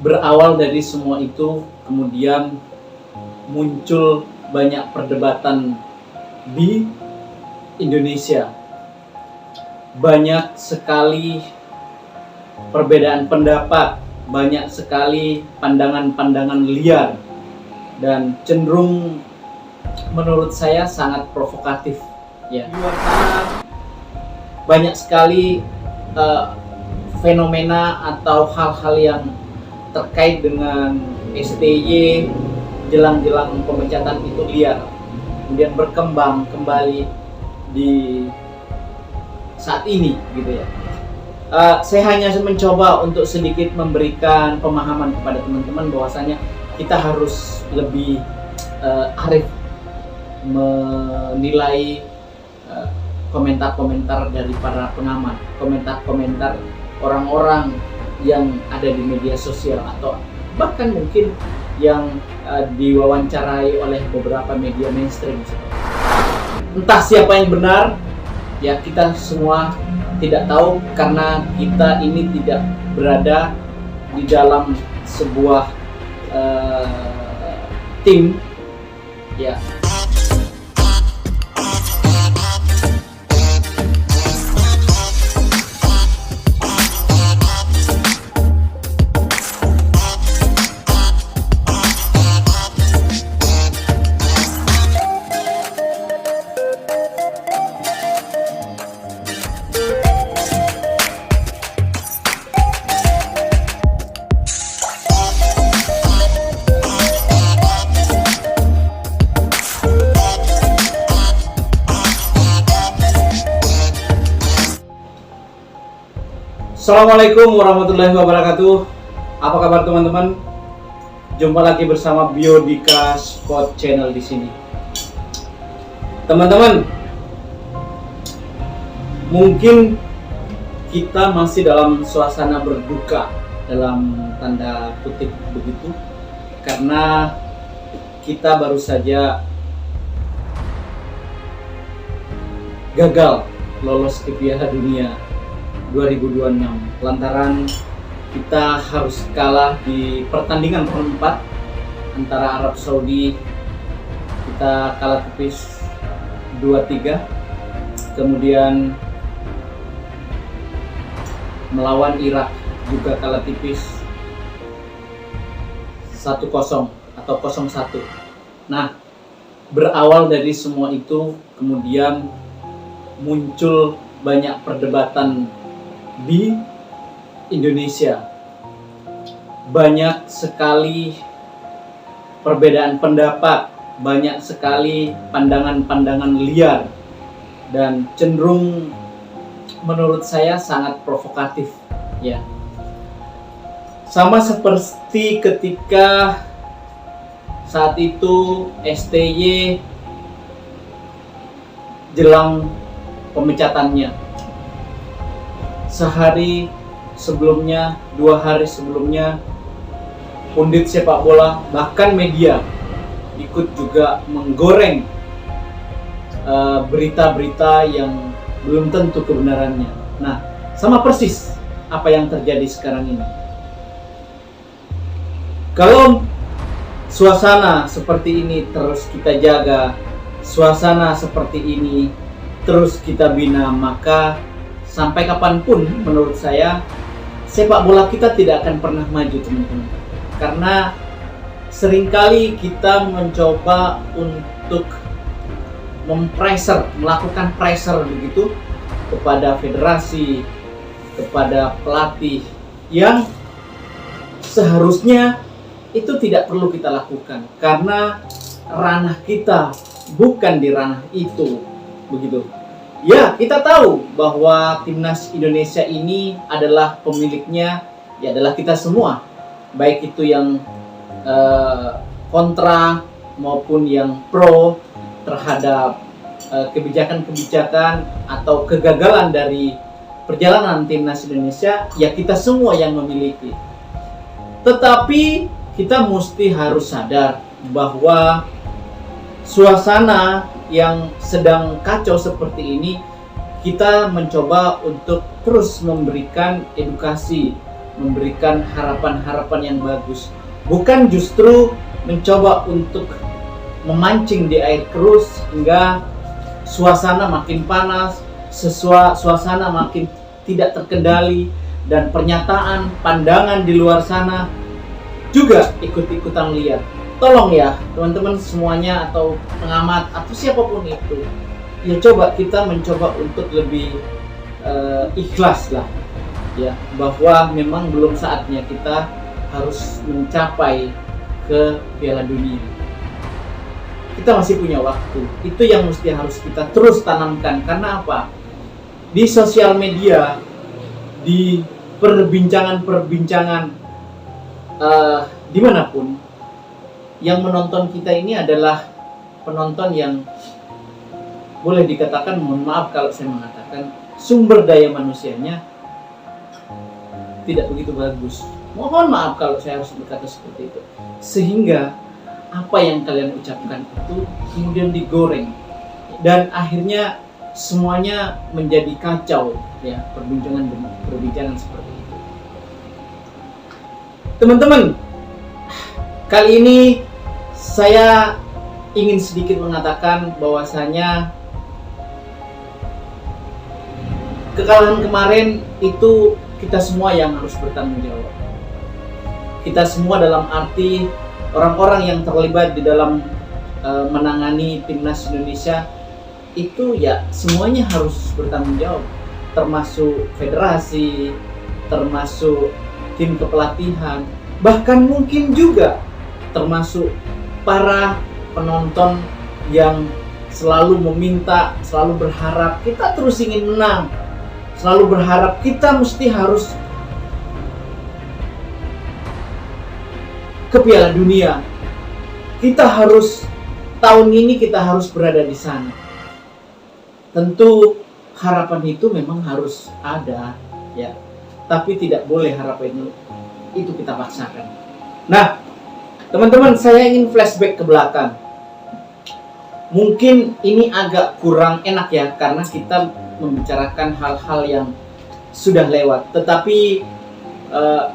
Berawal dari semua itu, kemudian muncul banyak perdebatan di Indonesia. Banyak sekali perbedaan pendapat, banyak sekali pandangan-pandangan liar, dan cenderung menurut saya sangat provokatif. Ya, banyak sekali fenomena atau hal-hal yang terkait dengan STY jelang-jelang pemecatan itu liar, kemudian berkembang kembali di saat ini gitu ya. Saya hanya mencoba untuk sedikit memberikan pemahaman kepada teman-teman bahwasanya kita harus lebih arif menilai komentar-komentar dari para pengamat, komentar-komentar orang-orang yang ada di media sosial atau bahkan mungkin yang diwawancarai oleh beberapa media mainstream. Entah siapa yang benar, ya kita semua tidak tahu karena kita ini tidak berada di dalam sebuah tim, ya. Assalamualaikum warahmatullahi wabarakatuh. Apa kabar teman-teman? Jumpa lagi bersama Biodika Spot Channel di sini. Teman-teman, mungkin kita masih dalam suasana berduka dalam tanda kutip begitu, karena kita baru saja gagal lolos ke Piala Dunia 2026 lantaran kita harus kalah di pertandingan perempat antara Arab Saudi. Kita kalah tipis 2-3, kemudian melawan Irak juga kalah tipis 1-0 atau 0-1. Nah, berawal dari semua itu kemudian muncul banyak perdebatan di Indonesia. Banyak sekali perbedaan pendapat, banyak sekali pandangan-pandangan liar, dan cenderung menurut saya sangat provokatif, ya. Sama seperti ketika saat itu STY jelang pemecatannya. Sehari sebelumnya, 2 hari sebelumnya, pundit sepak bola bahkan media ikut juga menggoreng berita-berita yang belum tentu kebenarannya. Nah, sama persis apa yang terjadi sekarang ini. Kalau suasana seperti ini terus kita jaga, suasana seperti ini terus kita bina, maka sampai kapanpun menurut saya sepak bola kita tidak akan pernah maju, teman-teman. Karena seringkali kita mencoba untuk melakukan pressure begitu kepada federasi, kepada pelatih, yang seharusnya itu tidak perlu kita lakukan karena ranah kita bukan di ranah itu, begitu. Ya, kita tahu bahwa timnas Indonesia ini adalah pemiliknya, ya adalah kita semua, baik itu yang kontra maupun yang pro terhadap kebijakan-kebijakan atau kegagalan dari perjalanan timnas Indonesia, ya kita semua yang memiliki. Tetapi kita mesti harus sadar bahwa suasana yang sedang kacau seperti ini, kita mencoba untuk terus memberikan edukasi, memberikan harapan-harapan yang bagus, bukan justru mencoba untuk memancing di air keruh hingga suasana makin panas, suasana makin tidak terkendali, dan pernyataan, pandangan di luar sana juga ikut-ikutan liar. Tolong ya teman-teman semuanya, atau pengamat atau siapapun itu, ya coba kita mencoba untuk lebih ikhlas lah ya, bahwa memang belum saatnya kita harus mencapai ke Piala Dunia. Kita masih punya waktu. Itu yang mesti harus kita terus tanamkan. Karena apa? Di sosial media, di perbincangan-perbincangan dimanapun, yang menonton kita ini adalah penonton yang boleh dikatakan, mohon maaf kalau saya mengatakan, sumber daya manusianya tidak begitu bagus. Mohon maaf kalau saya harus berkata seperti itu. Sehingga apa yang kalian ucapkan itu kemudian digoreng, dan akhirnya semuanya menjadi kacau ya, perbincangan seperti itu. Teman-teman, kali ini saya ingin sedikit mengatakan bahwasanya kekalahan kemarin itu kita semua yang harus bertanggung jawab. Kita semua dalam arti orang-orang yang terlibat di dalam menangani timnas Indonesia itu ya semuanya harus bertanggung jawab, termasuk federasi, termasuk tim kepelatihan, bahkan mungkin juga termasuk para penonton yang selalu meminta, selalu berharap kita terus ingin menang, selalu berharap kita mesti harus ke Piala Dunia. Kita harus, tahun ini kita harus berada di sana. Tentu harapan itu memang harus ada ya, tapi tidak boleh harapan itu kita paksakan. Nah, teman-teman, saya ingin flashback ke belakang. Mungkin ini agak kurang enak ya, karena kita membicarakan hal-hal yang sudah lewat. Tetapi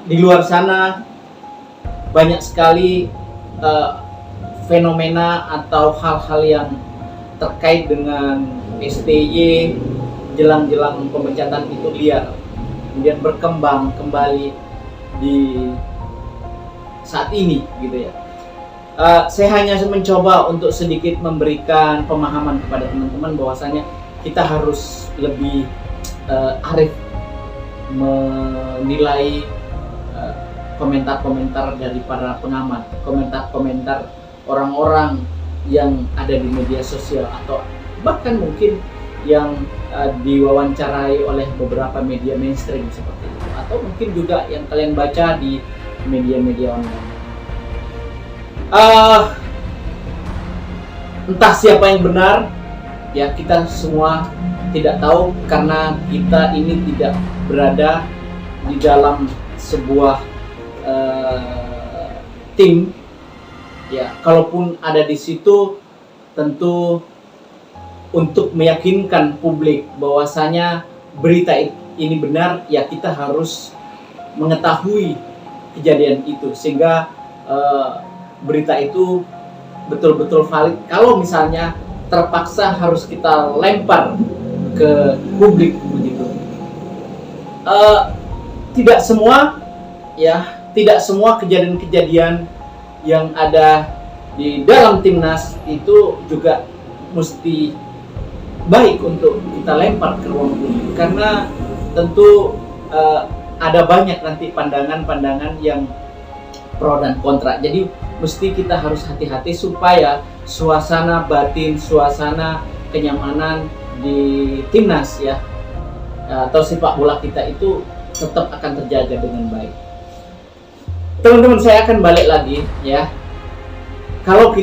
di luar sana banyak sekali fenomena atau hal-hal yang terkait dengan STY jelang-jelang pemecatan itu liar, kemudian berkembang kembali di saat ini gitu ya. Saya hanya mencoba untuk sedikit memberikan pemahaman kepada teman-teman bahwasanya kita harus lebih arif menilai komentar-komentar dari para pengamat, komentar-komentar orang-orang yang ada di media sosial, atau bahkan mungkin yang diwawancarai oleh beberapa media mainstream seperti itu, atau mungkin juga yang kalian baca di media-media online. Entah siapa yang benar, ya kita semua tidak tahu, karena kita ini tidak berada di dalam sebuah tim ya. Kalaupun ada di situ, tentu untuk meyakinkan publik bahwasanya berita ini benar, ya kita harus mengetahui kejadian itu, sehingga berita itu betul-betul valid. Kalau misalnya terpaksa harus kita lempar ke publik begitu, tidak semua ya, tidak semua kejadian-kejadian yang ada di dalam timnas itu juga mesti baik untuk kita lempar ke ruang publik, karena tentu ada banyak nanti pandangan-pandangan yang pro dan kontra. Jadi mesti kita harus hati-hati supaya suasana batin, suasana kenyamanan di timnas ya, atau sepak bola kita itu tetap akan terjaga dengan baik. Teman-teman, saya akan balik lagi ya. Kalau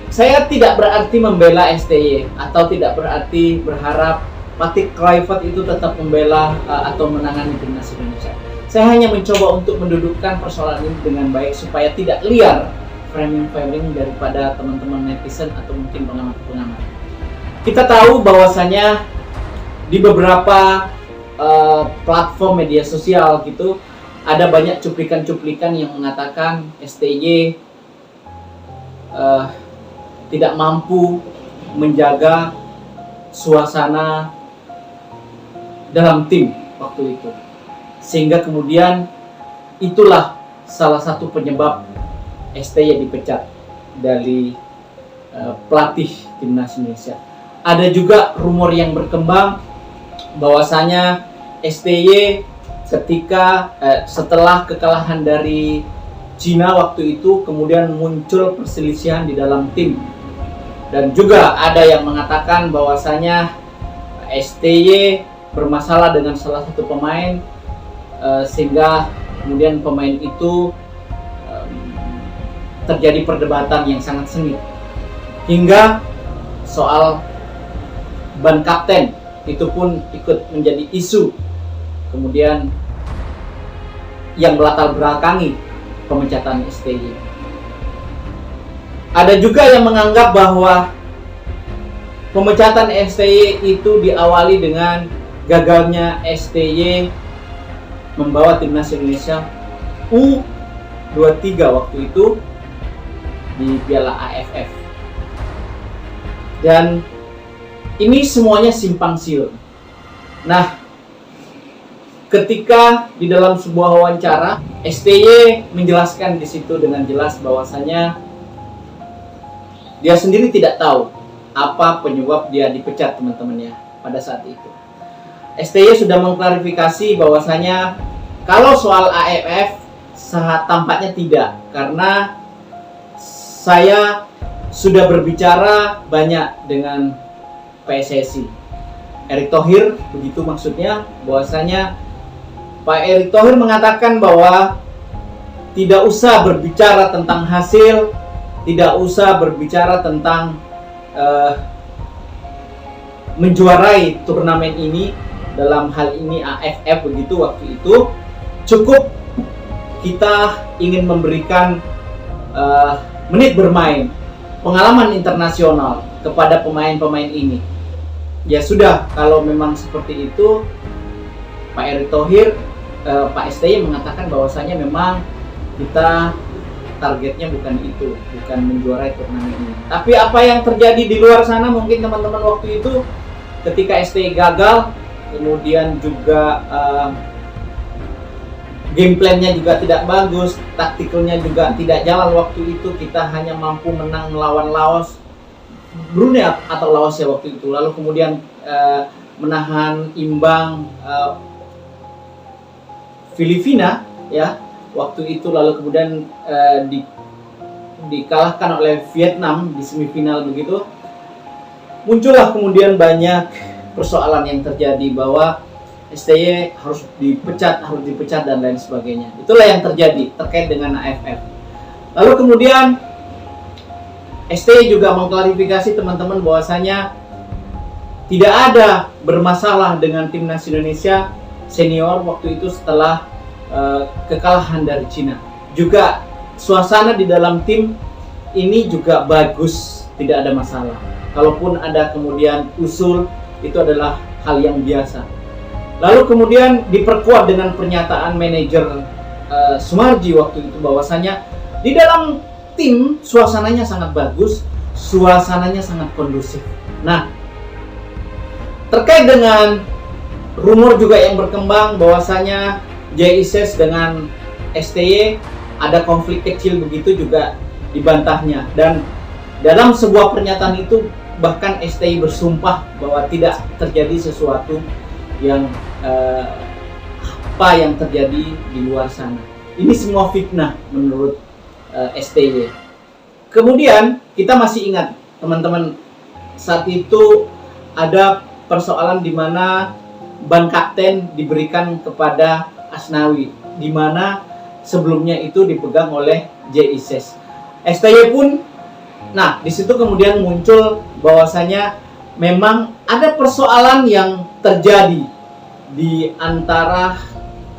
saya tidak berarti membela STY, atau tidak berarti berharap Patrick Kluivert itu tetap membela atau menangani timnas Indonesia. Saya hanya mencoba untuk mendudukkan persoalan ini dengan baik supaya tidak liar framing-framing daripada teman-teman netizen atau mungkin pengamat-pengamat. Kita tahu bahwasanya di beberapa platform media sosial gitu ada banyak cuplikan-cuplikan yang mengatakan STY tidak mampu menjaga suasana dalam tim waktu itu, sehingga kemudian itulah salah satu penyebab STY dipecat dari pelatih timnas Indonesia. Ada juga rumor yang berkembang bahwasanya STY ketika setelah kekalahan dari Cina waktu itu kemudian muncul perselisihan di dalam tim, dan juga ada yang mengatakan bahwasanya STY bermasalah dengan salah satu pemain sehingga kemudian pemain itu terjadi perdebatan yang sangat sengit hingga soal ban kapten itu pun ikut menjadi isu kemudian yang melatar belakangi pemecatan STY. Ada juga yang menganggap bahwa pemecatan STY itu diawali dengan gagalnya STY membawa timnas Indonesia U23 waktu itu di Piala AFF. Dan ini semuanya simpang siur. Nah, ketika di dalam sebuah wawancara, STY menjelaskan di situ dengan jelas bahwasanya dia sendiri tidak tahu apa penyebab dia dipecat, teman-temannya, pada saat itu. STY sudah mengklarifikasi bahwasanya kalau soal AFF tampaknya tidak, karena saya sudah berbicara banyak dengan PSSI. Erick Thohir, begitu maksudnya, bahwasanya Pak Erick Thohir mengatakan bahwa tidak usah berbicara tentang hasil, tidak usah berbicara tentang menjuarai turnamen ini, dalam hal ini AFF begitu waktu itu, cukup kita ingin memberikan menit bermain, pengalaman internasional kepada pemain-pemain ini. Ya sudah, kalau memang seperti itu, Pak Erick Thohir, Pak STY mengatakan bahwasanya memang kita targetnya bukan itu, bukan menjuarai turnamen ini. Tapi apa yang terjadi di luar sana mungkin teman-teman waktu itu ketika STY gagal, kemudian juga game plan-nya juga tidak bagus, taktikalnya juga tidak jalan waktu itu, kita hanya mampu menang melawan Laos, Brunei atau Laos ya waktu itu, lalu kemudian menahan imbang Filipina ya waktu itu, lalu kemudian dikalahkan oleh Vietnam di semifinal begitu. Muncullah kemudian banyak persoalan yang terjadi bahwa STY harus dipecat dan lain sebagainya. Itulah yang terjadi terkait dengan AFF. Lalu kemudian STY juga mengklarifikasi teman-teman bahwasanya tidak ada bermasalah dengan timnas Indonesia senior waktu itu setelah kekalahan dari Cina. Juga suasana di dalam tim ini juga bagus, tidak ada masalah. Kalaupun ada kemudian usul, itu adalah hal yang biasa. Lalu kemudian diperkuat dengan pernyataan manajer Sumarji waktu itu bahwasanya di dalam tim suasananya sangat bagus, suasananya sangat kondusif. Nah, terkait dengan rumor juga yang berkembang bahwasanya JICS dengan STY ada konflik kecil begitu juga dibantahnya, dan dalam sebuah pernyataan itu bahkan STY bersumpah bahwa tidak terjadi sesuatu yang apa yang terjadi di luar sana. Ini semua fitnah menurut STY. Kemudian kita masih ingat teman-teman, saat itu ada persoalan di mana ban kapten diberikan kepada Asnawi, di mana sebelumnya itu dipegang oleh JICS. STY pun, nah di situ kemudian muncul bahwasanya memang ada persoalan yang terjadi di antara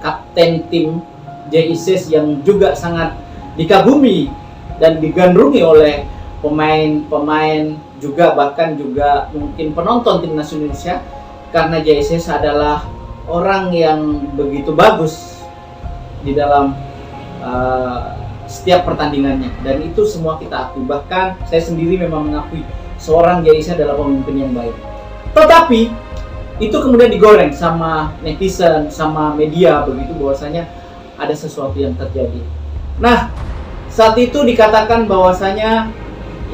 kapten tim JICS yang juga sangat dikagumi dan digandrungi oleh pemain-pemain juga, bahkan juga mungkin penonton timnas Indonesia, karena JICS adalah orang yang begitu bagus di dalam setiap pertandingannya, dan itu semua kita akui. Bahkan saya sendiri memang mengakui seorang Jaisa adalah pemimpin yang baik. Tetapi itu kemudian digoreng sama netizen, sama media begitu, bahwasanya ada sesuatu yang terjadi. Nah, saat itu dikatakan bahwasanya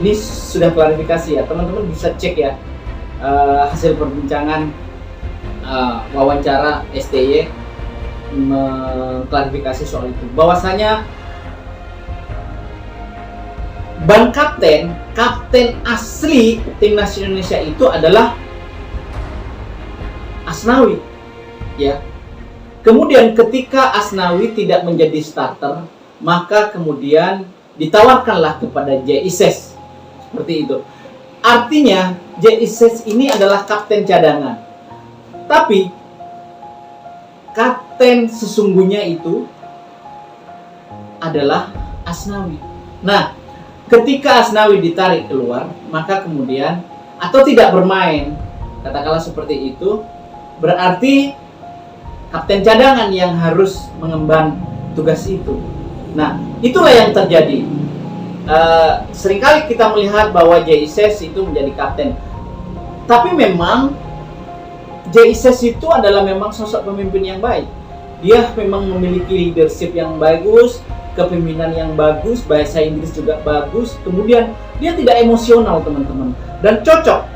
ini sudah klarifikasi ya, teman-teman bisa cek ya hasil perbincangan wawancara STY mengklarifikasi soal itu, bahwasanya ban kapten asli timnas Indonesia itu adalah Asnawi, ya. Kemudian ketika Asnawi tidak menjadi starter, maka kemudian ditawarkanlah kepada Jaises seperti itu. Artinya Jaises ini adalah kapten cadangan, tapi kapten sesungguhnya itu adalah Asnawi. Nah, ketika Asnawi ditarik keluar, maka kemudian atau tidak bermain, katakanlah seperti itu, berarti kapten cadangan yang harus mengemban tugas itu. Nah, itulah yang terjadi. Seringkali kita melihat bahwa Jaises itu menjadi kapten, tapi memang Jaises itu adalah memang sosok pemimpin yang baik. Dia memang memiliki leadership yang bagus, kepemimpinan yang bagus, bahasa Inggris juga bagus. Kemudian dia tidak emosional, teman-teman, dan cocok.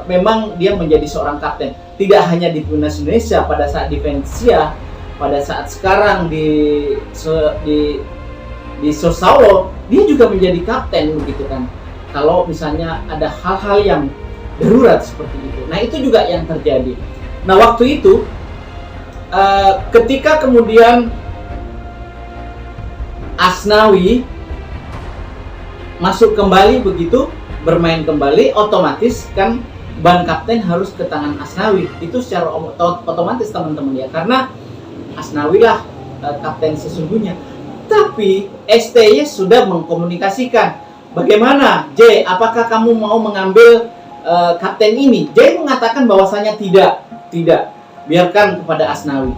Memang dia menjadi seorang kapten, tidak hanya di timnas Indonesia pada saat di Venezia, pada saat sekarang di Sassuolo, dia juga menjadi kapten begitu kan. Kalau misalnya ada hal-hal yang darurat seperti itu, nah itu juga yang terjadi. Nah, waktu itu ketika kemudian Asnawi masuk kembali begitu, bermain kembali, otomatis kan ban kapten harus ke tangan Asnawi. Itu secara otomatis, teman-teman ya, karena Asnawi lah kapten sesungguhnya. Tapi STY sudah mengkomunikasikan, bagaimana J, apakah kamu mau mengambil kapten ini? J mengatakan bahwasanya tidak, biarkan kepada Asnawi.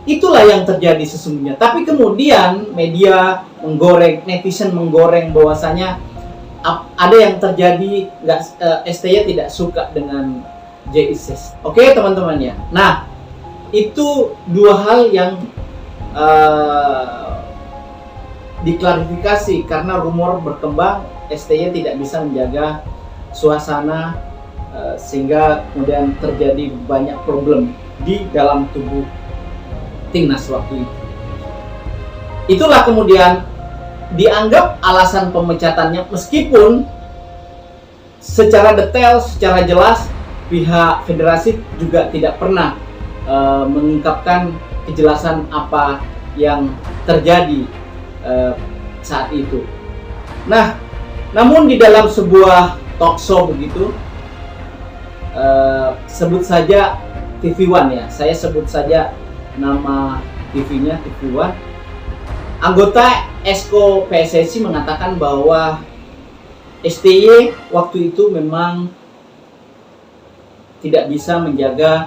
Itulah yang terjadi sesungguhnya. Tapi kemudian media menggoreng, netizen menggoreng bahwasanya ada yang terjadi, STY tidak suka dengan Jaises. Oke, teman-teman ya. Nah, itu dua hal yang diklarifikasi karena rumor berkembang, STY tidak bisa menjaga suasana sehingga kemudian terjadi banyak problem di dalam tubuh timnas waktu itu. Itulah kemudian dianggap alasan pemecatannya, meskipun secara detail, secara jelas pihak federasi juga tidak pernah mengungkapkan kejelasan apa yang terjadi saat itu. Nah, namun di dalam sebuah talk show begitu, sebut saja TV One ya, saya sebut saja nama TV-nya TV One. Anggota Esko PSSI mengatakan bahwa STY waktu itu memang tidak bisa menjaga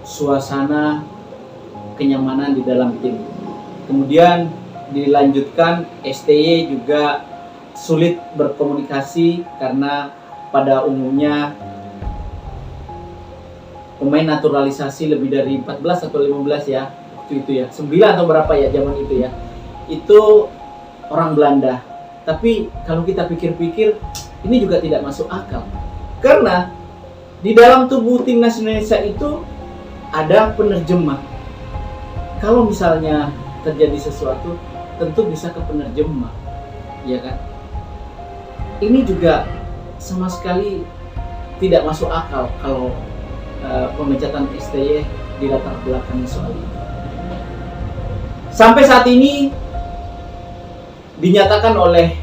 suasana kenyamanan di dalam tim. Kemudian dilanjutkan, STY juga sulit berkomunikasi karena pada umumnya pemain naturalisasi lebih dari 14 atau 15 ya, waktu itu ya, 9 atau berapa ya zaman itu ya, itu orang Belanda. Tapi kalau kita pikir-pikir, ini juga tidak masuk akal, karena di dalam tubuh timnas Indonesia itu ada penerjemah. Kalau misalnya terjadi sesuatu, tentu bisa ke penerjemah, ya kan? Ini juga sama sekali tidak masuk akal kalau pemecatan STY di latar belakang soal ini. Sampai saat ini dinyatakan oleh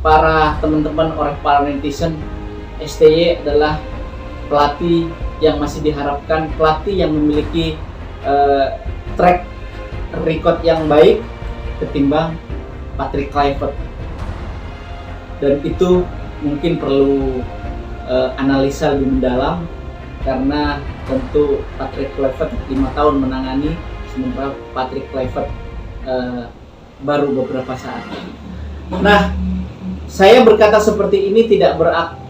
para teman-teman, oleh para netizen, STY adalah pelatih yang masih diharapkan, pelatih yang memiliki track record yang baik ketimbang Patrick Kluivert. Dan itu mungkin perlu analisa lebih mendalam, karena tentu Patrick Kluivert 5 tahun menangani, sementara Patrick Kluivert baru beberapa saat. Nah, saya berkata seperti ini tidak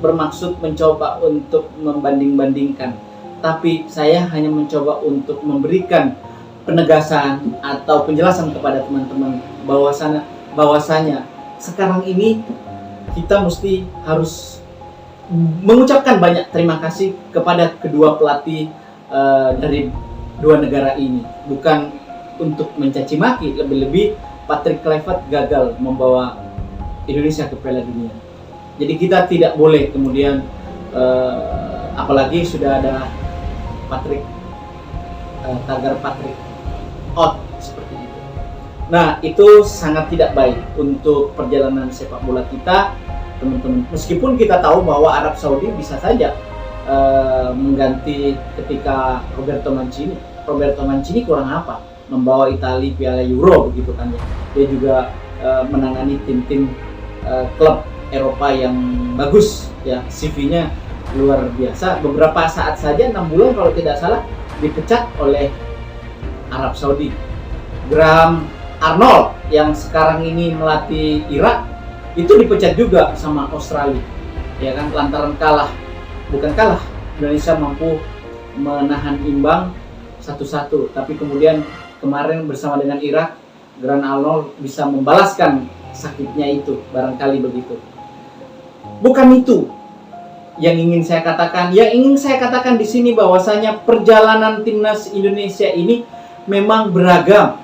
bermaksud mencoba untuk membanding-bandingkan, tapi saya hanya mencoba untuk memberikan penegasan atau penjelasan kepada teman-teman bahwasanya sekarang ini kita mesti harus mengucapkan banyak terima kasih kepada kedua pelatih dari dua negara ini, bukan untuk mencaci maki. Lebih-lebih Patrick Kluivert gagal membawa Indonesia ke Piala Dunia. Jadi kita tidak boleh kemudian apalagi sudah ada Patrick tagar Patrick out seperti itu. Nah, itu sangat tidak baik untuk perjalanan sepak bola kita, teman-teman. Meskipun kita tahu bahwa Arab Saudi bisa saja mengganti ketika Roberto Mancini kurang apa? Membawa Italia Piala Euro begitu kan ya. Dia juga menangani tim-tim klub Eropa yang bagus ya, CV-nya luar biasa. Beberapa saat saja 6 bulan kalau tidak salah dipecat oleh Arab Saudi. Graham Arnold yang sekarang ini melatih Irak itu dipecat juga sama Australia ya kan, lantaran Indonesia mampu menahan imbang 1-1, tapi kemudian kemarin bersama dengan Irak, Graham Arnold bisa membalaskan sakitnya itu, barangkali begitu. Bukan itu yang ingin saya katakan. Yang ingin saya katakan di sini bahwasanya perjalanan timnas Indonesia ini memang beragam.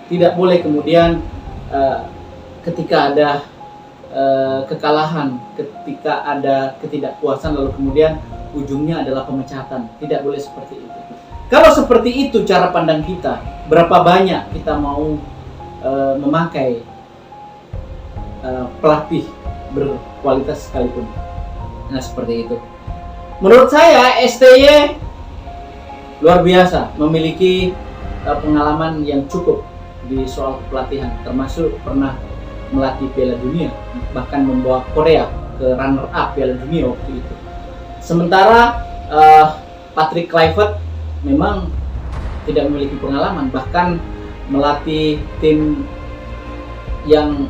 Tidak boleh kemudian ketika ada kekalahan, ketika ada ketidakpuasan lalu kemudian ujungnya adalah pemecatan. Tidak boleh seperti itu. Kalau seperti itu cara pandang kita, berapa banyak kita mau memakai pelatih berkualitas sekalipun. Nah, seperti itu. Menurut saya STY luar biasa, memiliki pengalaman yang cukup di soal pelatihan, termasuk pernah melatih Piala Dunia, bahkan membawa Korea ke runner up Piala Dunia waktu itu. Sementara Patrick Kluivert memang tidak memiliki pengalaman, bahkan melatih tim yang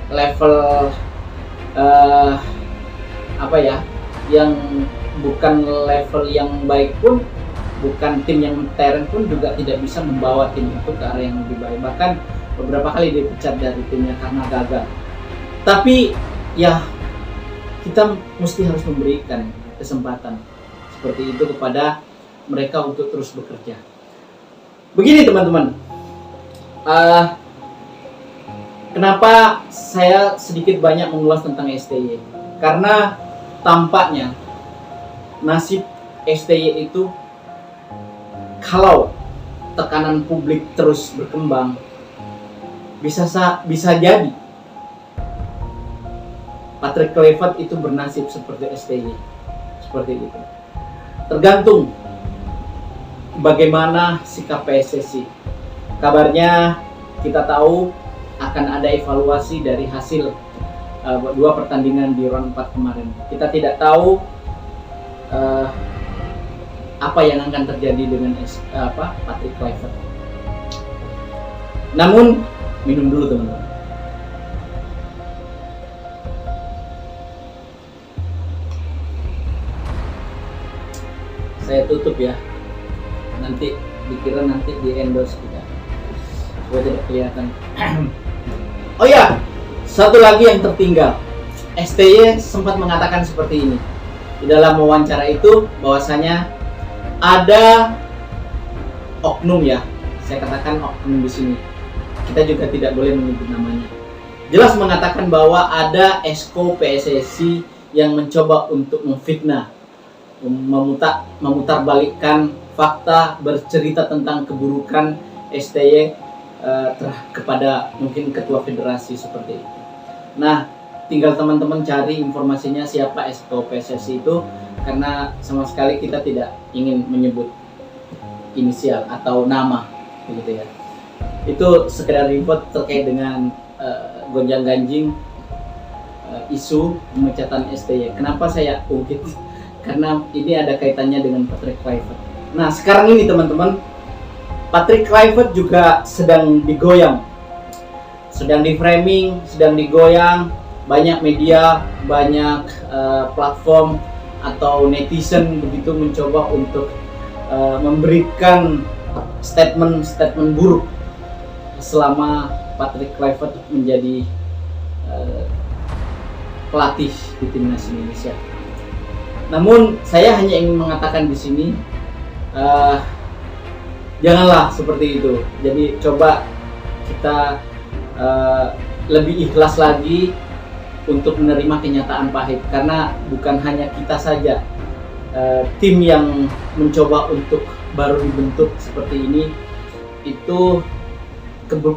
level yang bukan level yang baik pun, bukan tim yang veteran pun juga tidak bisa membawa tim itu ke arah yang lebih baik. Bahkan beberapa kali dipecat dari timnya karena gagal. Tapi ya kita mesti harus memberikan kesempatan seperti itu kepada mereka untuk terus bekerja. Begini teman-teman, kenapa saya sedikit banyak mengulas tentang STY? Karena tampaknya nasib STY itu kalau tekanan publik terus berkembang bisa jadi Patrick Kluivert itu bernasib seperti STY, seperti itu. Tergantung bagaimana sikap PSSI. Kabarnya kita tahu akan ada evaluasi dari hasil dua pertandingan di round 4 kemarin. Kita tidak tahu apa yang akan terjadi dengan Patrick Kluivert. Namun minum dulu teman-teman. Saya tutup ya. Nanti dikira nanti di endorse kita. Supaya tidak kelihatan. Oh ya, satu lagi yang tertinggal. STY sempat mengatakan seperti ini di dalam wawancara itu, bahwasanya ada oknum ya. Saya katakan oknum di sini. Kita juga tidak boleh menyebut namanya. Jelas mengatakan bahwa ada esko PSSI yang mencoba untuk memfitnah, memutarbalikkan fakta, bercerita tentang keburukan STY kepada mungkin ketua federasi seperti itu. Nah, tinggal teman-teman cari informasinya siapa esko PSSI itu, karena sama sekali kita tidak ingin menyebut inisial atau nama begitu ya. Itu sekedar info terkait dengan gonjang-ganjing isu pemecatan STY. Kenapa saya ungkit? Karena ini ada kaitannya dengan Patrick Kluivert. Nah, sekarang ini teman-teman, Patrick Kluivert juga sedang digoyang, sedang di framing, sedang digoyang. Banyak media, banyak platform atau netizen begitu mencoba untuk memberikan statement buruk selama Patrick Kluivert menjadi pelatih di timnas Indonesia. Namun saya hanya ingin mengatakan di sini, janganlah seperti itu. Jadi coba kita lebih ikhlas lagi untuk menerima kenyataan pahit, karena bukan hanya kita saja, tim yang mencoba untuk baru dibentuk seperti ini itu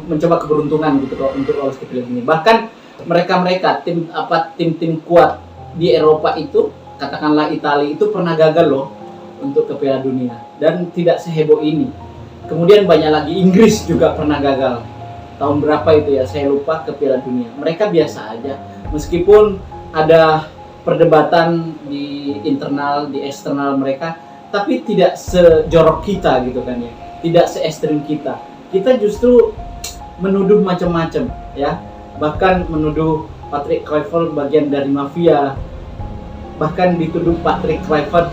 mencoba keberuntungan gitu kalau untuk lolos ke Piala Dunia. Bahkan mereka tim kuat di Eropa itu, katakanlah Italia itu pernah gagal loh untuk ke Piala Dunia dan tidak seheboh ini. Kemudian banyak lagi, Inggris juga pernah gagal tahun berapa itu ya, saya lupa, ke Piala Dunia. Mereka biasa aja, meskipun ada perdebatan di internal, di eksternal mereka, tapi tidak sejorok kita gitu kan ya, tidak se-ekstrim kita. Kita justru menuduh macam-macam ya, bahkan menuduh Patrick Kluivert bagian dari mafia, bahkan dituduh Patrick Kluivert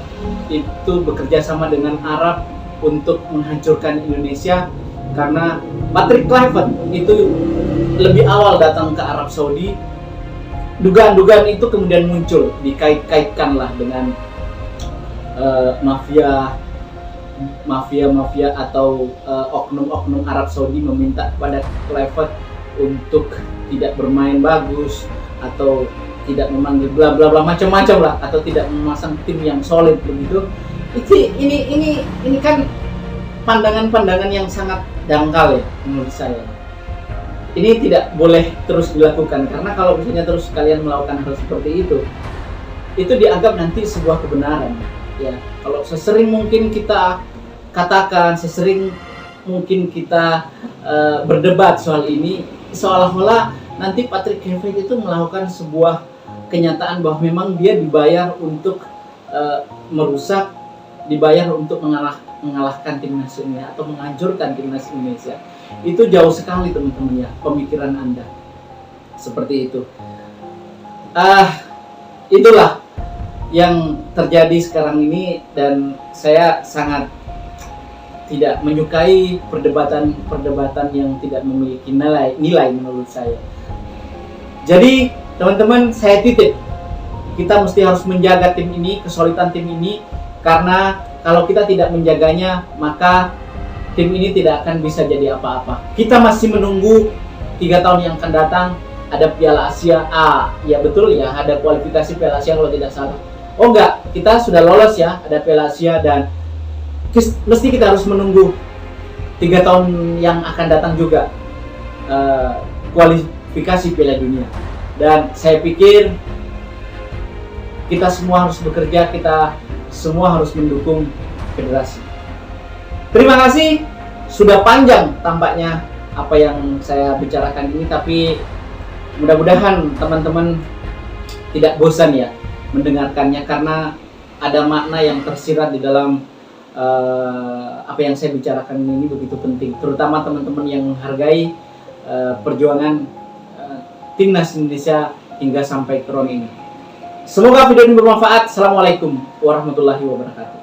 itu bekerja sama dengan Arab untuk menghancurkan Indonesia, karena Patrick Kluivert itu lebih awal datang ke Arab Saudi. Dugaan-dugaan itu kemudian muncul, dikait-kaitkan lah dengan mafia atau oknum-oknum Arab Saudi meminta kepada Kluivert untuk tidak bermain bagus atau tidak memanggil bla bla bla macam-macam lah, atau tidak memasang tim yang solid begitu. Ini kan pandangan-pandangan yang sangat dangkal ya menurut saya. Ini tidak boleh terus dilakukan, karena kalau misalnya terus kalian melakukan hal seperti itu dianggap nanti sebuah kebenaran ya. Kalau sesering mungkin kita katakan, sesering mungkin kita berdebat soal ini, seolah-olah nanti Patrick Kluivert itu melakukan sebuah kenyataan bahwa memang dia dibayar untuk merusak, dibayar untuk mengalahkan timnas Indonesia atau menghancurkan timnas Indonesia. Itu jauh sekali teman-teman ya, pemikiran Anda seperti itu. Itulah yang terjadi sekarang ini, dan saya sangat tidak menyukai perdebatan yang tidak memiliki nilai menurut saya. Jadi teman-teman, saya titip, kita mesti harus menjaga tim ini, kesulitan tim ini, karena kalau kita tidak menjaganya maka tim ini tidak akan bisa jadi apa-apa. Kita masih menunggu 3 tahun yang akan datang, ada Piala Asia. Ya betul ya, ada kualifikasi Piala Asia kalau tidak salah. Oh enggak, kita sudah lolos ya, ada Piala Asia, dan mesti kita harus menunggu 3 tahun yang akan datang juga kualifikasi Piala Dunia. Dan saya pikir kita semua harus bekerja, kita semua harus mendukung federasi. Terima kasih, sudah panjang tampaknya apa yang saya bicarakan ini, tapi mudah-mudahan teman-teman tidak bosan ya mendengarkannya, karena ada makna yang tersirat di dalam apa yang saya bicarakan ini begitu penting, terutama teman-teman yang menghargai perjuangan timnas Indonesia hingga sampai ke RON ini. Semoga video ini bermanfaat. Assalamualaikum warahmatullahi wabarakatuh.